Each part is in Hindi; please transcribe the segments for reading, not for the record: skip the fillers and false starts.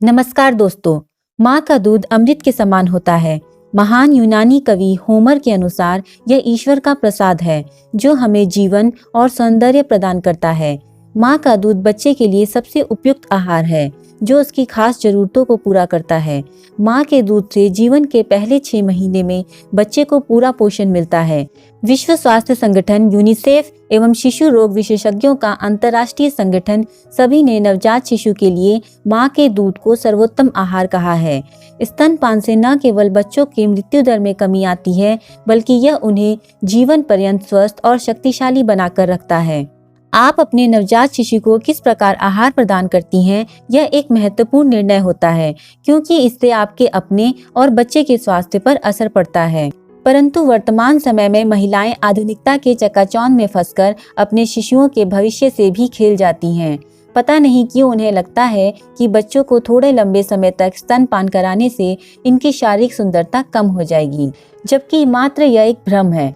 नमस्कार दोस्तों। माँ का दूध अमृत के समान होता है। महान यूनानी कवि होमर के अनुसार यह ईश्वर का प्रसाद है जो हमें जीवन और सौंदर्य प्रदान करता है। माँ का दूध बच्चे के लिए सबसे उपयुक्त आहार है जो उसकी खास जरूरतों को पूरा करता है। माँ के दूध से जीवन के पहले 6 महीने में बच्चे को पूरा पोषण मिलता है। विश्व स्वास्थ्य संगठन, यूनिसेफ एवं शिशु रोग विशेषज्ञों का अंतर्राष्ट्रीय संगठन सभी ने नवजात शिशु के लिए माँ के दूध को सर्वोत्तम आहार कहा है। स्तनपान से न केवल बच्चों की मृत्यु दर में कमी आती है, बल्कि यह उन्हें जीवन पर्यंत स्वस्थ और शक्तिशाली बनाकर रखता है। आप अपने नवजात शिशु को किस प्रकार आहार प्रदान करती हैं, यह एक महत्वपूर्ण निर्णय होता है, क्योंकि इससे आपके अपने और बच्चे के स्वास्थ्य पर असर पड़ता है। परंतु वर्तमान समय में महिलाएं आधुनिकता के चकाचौंध में फंसकर अपने शिशुओं के भविष्य से भी खेल जाती हैं। पता नहीं क्यों उन्हें लगता है कि बच्चों को थोड़े लंबे समय तक स्तनपान कराने से इनकी शारीरिक सुंदरता कम हो जाएगी, जबकि मात्र यह एक भ्रम है।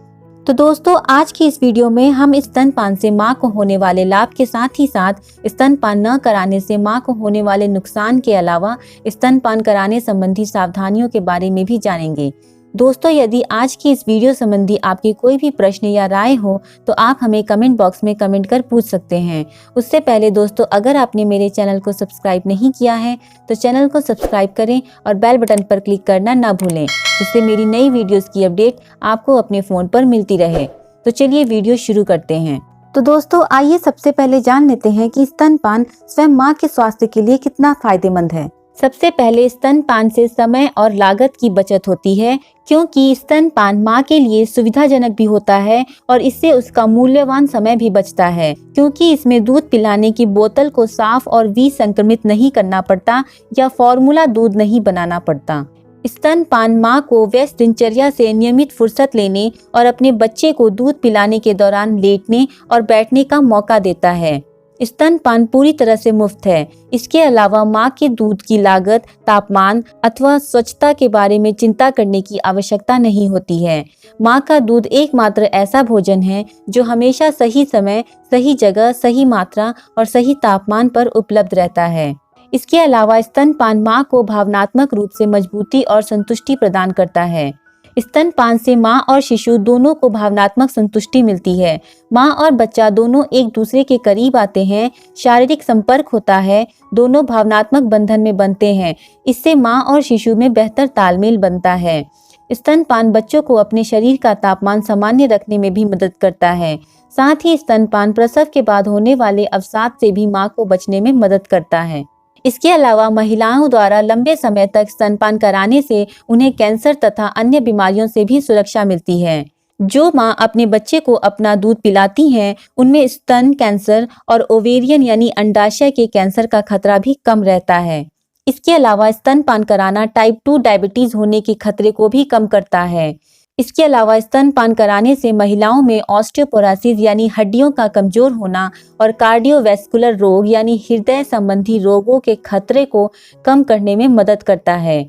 तो दोस्तों, आज की इस वीडियो में हम स्तनपान से माँ को होने वाले लाभ के साथ ही साथ स्तनपान न कराने से माँ को होने वाले नुकसान के अलावा स्तनपान कराने संबंधी सावधानियों के बारे में भी जानेंगे। दोस्तों, यदि आज की इस वीडियो संबंधी आपके कोई भी प्रश्न या राय हो तो आप हमें कमेंट बॉक्स में कमेंट कर पूछ सकते हैं। उससे पहले दोस्तों, अगर आपने मेरे चैनल को सब्सक्राइब नहीं किया है तो चैनल को सब्सक्राइब करें और बेल बटन पर क्लिक करना न भूलें, जिससे मेरी नई वीडियोस की अपडेट आपको अपने फ़ोन पर मिलती रहे। तो चलिए वीडियो शुरू करते हैं। तो दोस्तों, आइए सबसे पहले जान लेते हैं कि स्तनपान स्वयं माँ के स्वास्थ्य के लिए कितना फायदेमंद है। सबसे पहले स्तनपान से समय और लागत की बचत होती है, क्योंकि स्तनपान माँ के लिए सुविधाजनक भी होता है और इससे उसका मूल्यवान समय भी बचता है, क्योंकि इसमें दूध पिलाने की बोतल को साफ और विसंक्रमित नहीं करना पड़ता या फॉर्मूला दूध नहीं बनाना पड़ता। स्तनपान माँ को व्यस्त दिनचर्या से नियमित फुर्सत लेने और अपने बच्चे को दूध पिलाने के दौरान लेटने और बैठने का मौका देता है। स्तनपान पूरी तरह से मुफ्त है। इसके अलावा माँ के दूध की लागत, तापमान अथवा स्वच्छता के बारे में चिंता करने की आवश्यकता नहीं होती है। माँ का दूध एकमात्र ऐसा भोजन है जो हमेशा सही समय, सही जगह, सही मात्रा और सही तापमान पर उपलब्ध रहता है। इसके अलावा स्तनपान माँ को भावनात्मक रूप से मजबूती और संतुष्टि प्रदान करता है। स्तनपान से माँ और शिशु दोनों को भावनात्मक संतुष्टि मिलती है। माँ और बच्चा दोनों एक दूसरे के करीब आते हैं, शारीरिक संपर्क होता है, दोनों भावनात्मक बंधन में बनते हैं। इससे माँ और शिशु में बेहतर तालमेल बनता है। स्तनपान बच्चों को अपने शरीर का तापमान सामान्य रखने में भी मदद करता है। साथ ही स्तनपान प्रसव के बाद होने वाले अवसाद से भी माँ को बचने में मदद करता है। इसके अलावा महिलाओं द्वारा लंबे समय तक स्तनपान कराने से उन्हें कैंसर तथा अन्य बीमारियों से भी सुरक्षा मिलती है। जो माँ अपने बच्चे को अपना दूध पिलाती हैं, उनमें स्तन कैंसर और ओवेरियन यानी अंडाशय के कैंसर का खतरा भी कम रहता है। इसके अलावा स्तनपान कराना टाइप 2 डायबिटीज होने के खतरे को भी कम करता है। इसके अलावा स्तनपान कराने से महिलाओं में ऑस्टियोपोरोसिस यानी हड्डियों का कमजोर होना और कार्डियोवैस्कुलर रोग यानी हृदय संबंधी रोगों के खतरे को कम करने में मदद करता है।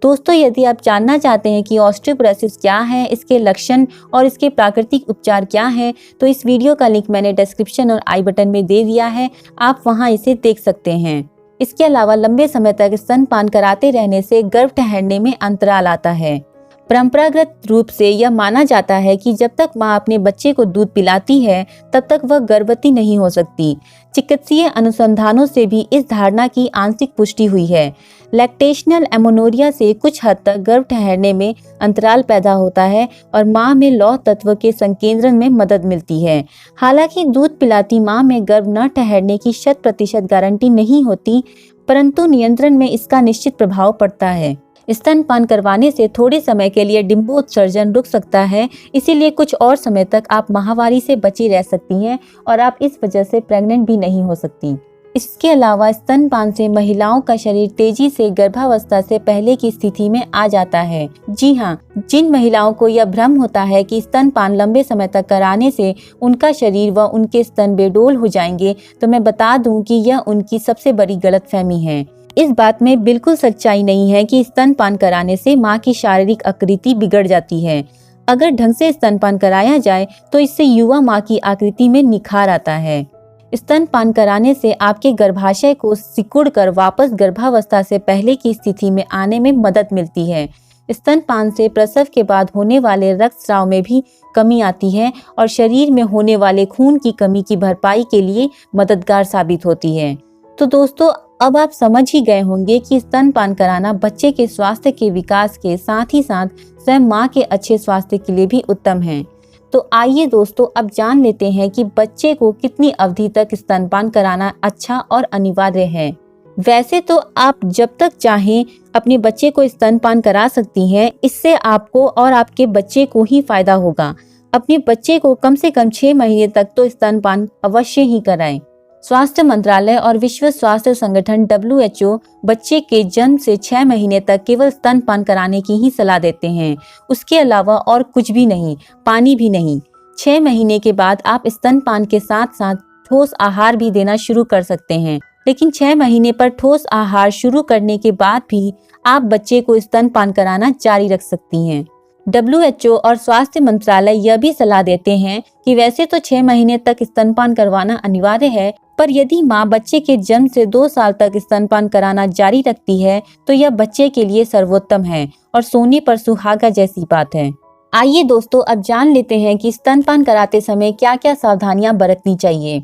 दोस्तों, यदि आप जानना चाहते हैं कि ऑस्टियोपोरोसिस क्या है, इसके लक्षण और इसके प्राकृतिक उपचार क्या हैं, तो इस वीडियो का लिंक मैंने डिस्क्रिप्शन और आई बटन में दे दिया है, आप वहां इसे देख सकते हैं। इसके अलावा लंबे समय तक स्तनपान कराते रहने से गर्भ ठहरने में अंतराल आता है। परंपरागत रूप से यह माना जाता है कि जब तक माँ अपने बच्चे को दूध पिलाती है तब तक वह गर्भवती नहीं हो सकती। चिकित्सीय अनुसंधानों से भी इस धारणा की आंशिक पुष्टि हुई है। लैक्टेशनल एमोनोरिया से कुछ हद तक गर्भ ठहरने में अंतराल पैदा होता है और माँ में लौह तत्व के संकेंद्रण में मदद मिलती है। हालांकि दूध पिलाती माँ में गर्भ न ठहरने की 100% गारंटी नहीं होती, परंतु नियंत्रण में इसका निश्चित प्रभाव पड़ता है। स्तनपान करवाने से थोड़े समय के लिए डिंबोत्सर्जन रुक सकता है, इसीलिए कुछ और समय तक आप माहवारी से बची रह सकती हैं और आप इस वजह से प्रेग्नेंट भी नहीं हो सकती। इसके अलावा स्तनपान से महिलाओं का शरीर तेजी से गर्भावस्था से पहले की स्थिति में आ जाता है। जी हाँ, जिन महिलाओं को यह भ्रम होता है कि स्तनपान लंबे समय तक कराने से उनका शरीर व उनके स्तन बेडौल हो जाएंगे, तो मैं बता दूं कि यह उनकी सबसे बड़ी गलतफहमी है। इस बात में बिल्कुल सच्चाई नहीं है कि स्तनपान कराने से माँ की शारीरिक आकृति बिगड़ जाती है। अगर ढंग से स्तनपान कराया जाए तो इससे युवा माँ की आकृति में निखार आता है। स्तनपान कराने से आपके गर्भाशय को सिकुड़कर वापस गर्भावस्था से पहले की स्थिति में आने में मदद मिलती है। स्तनपान से प्रसव के बाद होने वाले रक्तस्राव में भी कमी आती है और शरीर में होने वाले खून की कमी की भरपाई के लिए मददगार साबित होती है। तो दोस्तों, अब आप समझ ही गए होंगे कि स्तनपान कराना बच्चे के स्वास्थ्य के विकास के साथ ही साथ स्वयं माँ के अच्छे स्वास्थ्य के लिए भी उत्तम है। तो आइए दोस्तों, अब जान लेते हैं कि बच्चे को कितनी अवधि तक स्तनपान कराना अच्छा और अनिवार्य है। वैसे तो आप जब तक चाहें अपने बच्चे को स्तनपान करा सकती हैं। इससे आपको और आपके बच्चे को ही फायदा होगा। अपने बच्चे को कम से कम 6 महीने तक तो स्तनपान अवश्य ही कराएं। स्वास्थ्य मंत्रालय और विश्व स्वास्थ्य संगठन WHO बच्चे के जन्म से 6 महीने तक केवल स्तनपान कराने की ही सलाह देते हैं। उसके अलावा और कुछ भी नहीं, पानी भी नहीं। 6 महीने के बाद आप स्तनपान के साथ साथ ठोस आहार भी देना शुरू कर सकते हैं। लेकिन 6 महीने पर ठोस आहार शुरू करने के बाद भी आप बच्चे को स्तनपान कराना जारी रख सकती हैं। WHO और स्वास्थ्य मंत्रालय यह भी सलाह देते हैं कि वैसे तो 6 महीने तक स्तनपान करवाना अनिवार्य है, पर यदि माँ बच्चे के जन्म से 2 साल तक स्तनपान कराना जारी रखती है तो यह बच्चे के लिए सर्वोत्तम है और सोने पर सुहागा जैसी बात है। आइए दोस्तों, अब जान लेते हैं कि स्तनपान कराते समय क्या क्या सावधानियां बरतनी चाहिए।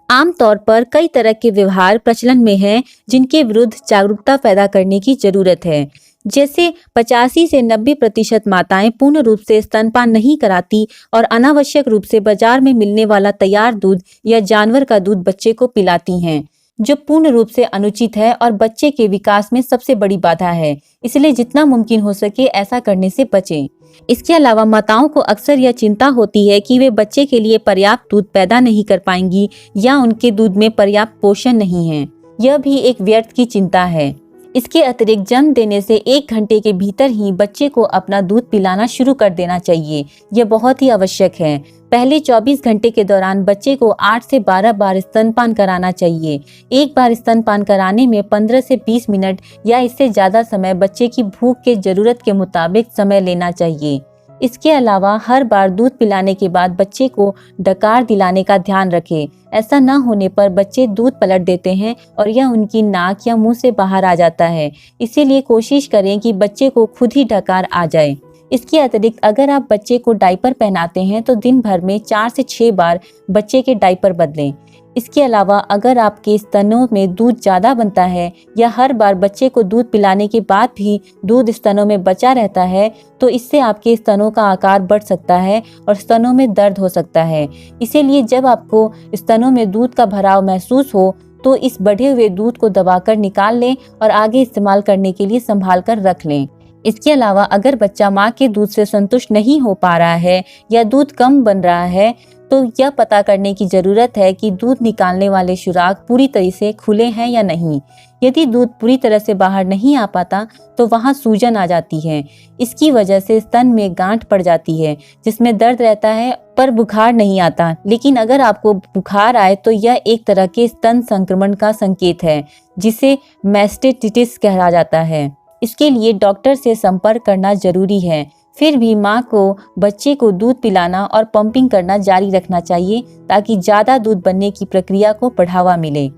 आमतौर पर कई तरह के व्यवहार प्रचलन में हैं जिनके विरुद्ध जागरूकता पैदा करने की जरूरत है। जैसे 85 से 90% माताएं पूर्ण रूप से स्तनपान नहीं कराती और अनावश्यक रूप से बाजार में मिलने वाला तैयार दूध या जानवर का दूध बच्चे को पिलाती हैं, जो पूर्ण रूप से अनुचित है और बच्चे के विकास में सबसे बड़ी बाधा है। इसलिए जितना मुमकिन हो सके ऐसा करने से बचें। इसके अलावा माताओं को अक्सर यह चिंता होती है कि वे बच्चे के लिए पर्याप्त दूध पैदा नहीं कर पाएंगी या उनके दूध में पर्याप्त पोषण नहीं है। यह भी एक व्यर्थ की चिंता है। इसके अतिरिक्त जन्म देने से 1 घंटे के भीतर ही बच्चे को अपना दूध पिलाना शुरू कर देना चाहिए। यह बहुत ही आवश्यक है। पहले 24 घंटे के दौरान बच्चे को 8 से 12 बार स्तनपान कराना चाहिए। एक बार स्तनपान कराने में 15 से 20 मिनट या इससे ज्यादा समय बच्चे की भूख के जरूरत के मुताबिक समय लेना चाहिए। इसके अलावा हर बार दूध पिलाने के बाद बच्चे को डकार दिलाने का ध्यान रखें। ऐसा न होने पर बच्चे दूध पलट देते हैं और यह उनकी नाक या मुंह से बाहर आ जाता है। इसीलिए कोशिश करें कि बच्चे को खुद ही डकार आ जाए। इसके अतिरिक्त अगर आप बच्चे को डायपर पहनाते हैं तो दिन भर में 4 से 6 बार बच्चे के डायपर बदलें। इसके अलावा अगर आपके स्तनों में दूध ज़्यादा बनता है या हर बार बच्चे को दूध पिलाने के बाद भी दूध स्तनों में बचा रहता है तो इससे आपके स्तनों का आकार बढ़ सकता है और स्तनों में दर्द हो सकता है। इसीलिए जब आपको स्तनों में दूध का भराव महसूस हो तो इस बढ़े हुए दूध को दबाकर निकाल लें और आगे इस्तेमाल करने के लिए संभाल कर रख लें। इसके अलावा अगर बच्चा माँ के दूध से संतुष्ट नहीं हो पा रहा है या दूध कम बन रहा है तो यह पता करने की जरूरत है कि दूध निकालने वाले सुराख पूरी तरह से खुले हैं या नहीं। यदि दूध पूरी तरह से बाहर नहीं आ पाता तो वहां सूजन आ जाती है। इसकी वजह से स्तन में गांठ पड़ जाती है जिसमें दर्द रहता है पर बुखार नहीं आता। लेकिन अगर आपको बुखार आए तो यह एक तरह के स्तन संक्रमण का संकेत है जिसे मैस्टेटिटिस कहा जाता है। इसके लिए डॉक्टर से संपर्क करना जरूरी है। फिर भी माँ को बच्चे को दूध पिलाना और पंपिंग करना जारी रखना चाहिए ताकि ज़्यादा दूध बनने की प्रक्रिया को बढ़ावा मिले।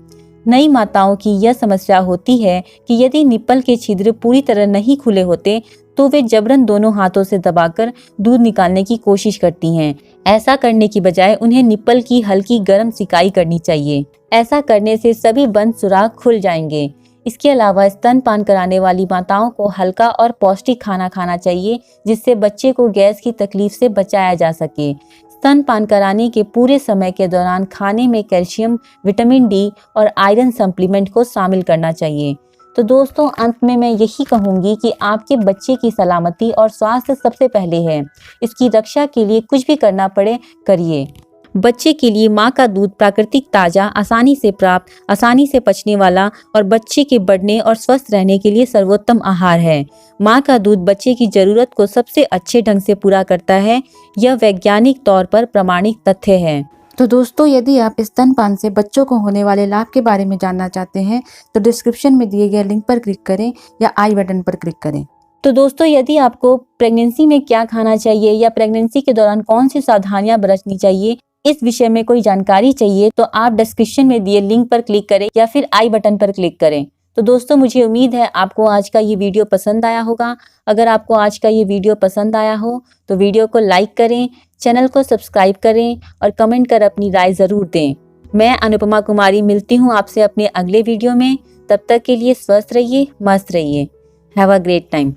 नई माताओं की यह समस्या होती है कि यदि निप्पल के छिद्र पूरी तरह नहीं खुले होते तो वे जबरन दोनों हाथों से दबाकर दूध निकालने की कोशिश करती हैं। ऐसा करने की बजाय उन्हें निप्पल की हल्की गर्म सिकाई करनी चाहिए। ऐसा करने से सभी बंद सुराख खुल जाएंगे। इसके अलावा स्तनपान कराने वाली माताओं को हल्का और पौष्टिक खाना खाना चाहिए जिससे बच्चे को गैस की तकलीफ से बचाया जा सके। स्तनपान कराने के पूरे समय के दौरान खाने में कैल्शियम, विटामिन डी और आयरन सप्लीमेंट को शामिल करना चाहिए। तो दोस्तों, अंत में मैं यही कहूँगी कि आपके बच्चे की सलामती और स्वास्थ्य सबसे पहले है। इसकी रक्षा के लिए कुछ भी करना पड़े करिए। बच्चे के लिए माँ का दूध प्राकृतिक, ताज़ा, आसानी से प्राप्त, आसानी से पचने वाला और बच्चे के बढ़ने और स्वस्थ रहने के लिए सर्वोत्तम आहार है। माँ का दूध बच्चे की जरूरत को सबसे अच्छे ढंग से पूरा करता है। यह वैज्ञानिक तौर पर प्रमाणित तथ्य है। तो दोस्तों, यदि आप स्तनपान से बच्चों को होने वाले लाभ के बारे में जानना चाहते हैं तो डिस्क्रिप्शन में दिए गए लिंक पर क्लिक करें या आई बटन पर क्लिक करें। तो दोस्तों, यदि आपको प्रेगनेंसी में क्या खाना चाहिए या प्रेगनेंसी के दौरान कौन सी सावधानियां बरतनी चाहिए इस विषय में कोई जानकारी चाहिए तो आप डिस्क्रिप्शन में दिए लिंक पर क्लिक करें या फिर आई बटन पर क्लिक करें। तो दोस्तों, मुझे उम्मीद है आपको आज का ये वीडियो पसंद आया होगा। अगर आपको आज का ये वीडियो पसंद आया हो तो वीडियो को लाइक करें, चैनल को सब्सक्राइब करें और कमेंट कर अपनी राय ज़रूर दें। मैं अनुपमा कुमारी मिलती हूँ आपसे अपने अगले वीडियो में। तब तक के लिए स्वस्थ रहिए, मस्त रहिए। Have a great time.